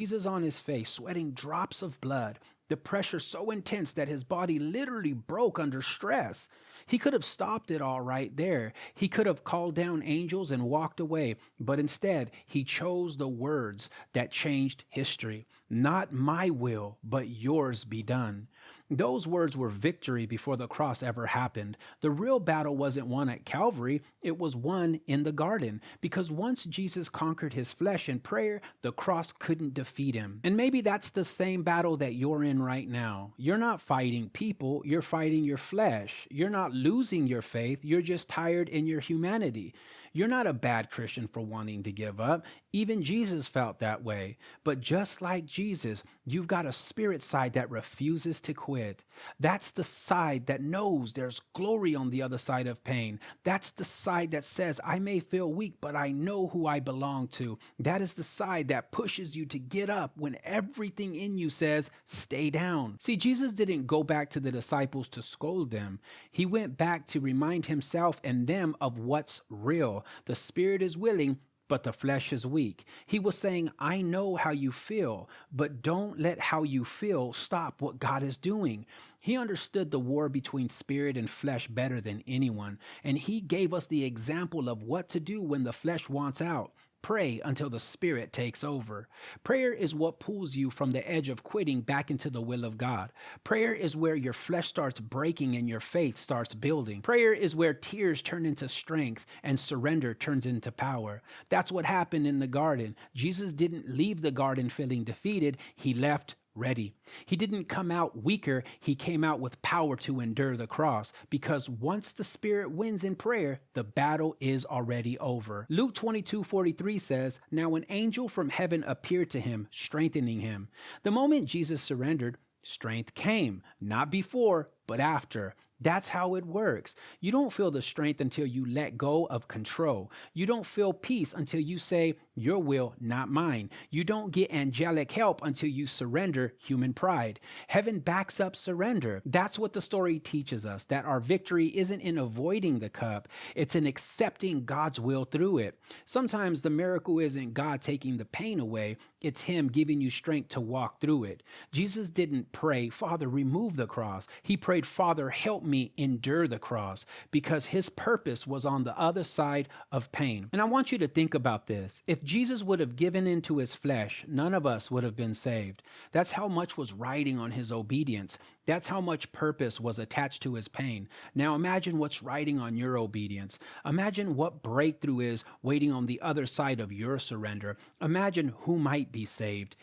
Jesus on his face, sweating drops of blood, the pressure so intense that his body literally broke under stress. He could have stopped it all right there. He could have called down angels and walked away, but instead, he chose the words that changed history. Not my will, but yours be done. Those words were victory before the cross ever happened. The real battle wasn't won at Calvary, it was won in the garden. Because once Jesus conquered his flesh in prayer, the cross couldn't defeat him. And maybe that's the same battle that you're in right now. You're not fighting people, you're fighting your flesh. You're not losing your faith, you're just tired in your humanity. You're not a bad Christian for wanting to give up. Even Jesus felt that way. But just like Jesus, you've got a spirit side that refuses to quit. That's the side that knows there's glory on the other side of pain. That's the side that says, I may feel weak, but I know who I belong to. That is the side that pushes you to get up when everything in you says, stay down. See, Jesus didn't go back to the disciples to scold them. He went back to remind himself and them of what's real. The spirit is willing, but the flesh is weak. He was saying, I know how you feel, but don't let how you feel stop what God is doing. He understood the war between spirit and flesh better than anyone, and he gave us the example of what to do when the flesh wants out. Pray until the Spirit takes over. Prayer is what pulls you from the edge of quitting back into the will of God. Prayer is where your flesh starts breaking and your faith starts building. Prayer is where tears turn into strength and surrender turns into power. That's what happened in the garden. Jesus didn't leave the garden feeling defeated. He left ready. He didn't come out weaker, he came out with power to endure the cross, because once the Spirit wins in prayer, the battle is already over. Luke 22:43 says, Now an angel from heaven appeared to him, strengthening him. The moment Jesus surrendered, strength came, not before, but after. That's how it works. You don't feel the strength until you let go of control. You don't feel peace until you say, your will, not mine. You don't get angelic help until you surrender human pride. Heaven backs up surrender. That's what the story teaches us, that our victory isn't in avoiding the cup, it's in accepting God's will through it. Sometimes the miracle isn't God taking the pain away, it's him giving you strength to walk through it. Jesus didn't pray, Father, remove the cross. He prayed, Father, help me endure the cross, because his purpose was on the other side of pain. And I want you to think about this. If Jesus would have given into his flesh, none of us would have been saved. That's how much was riding on his obedience. That's how much purpose was attached to his pain. Now imagine what's riding on your obedience. Imagine what breakthrough is waiting on the other side of your surrender. Imagine who might be saved.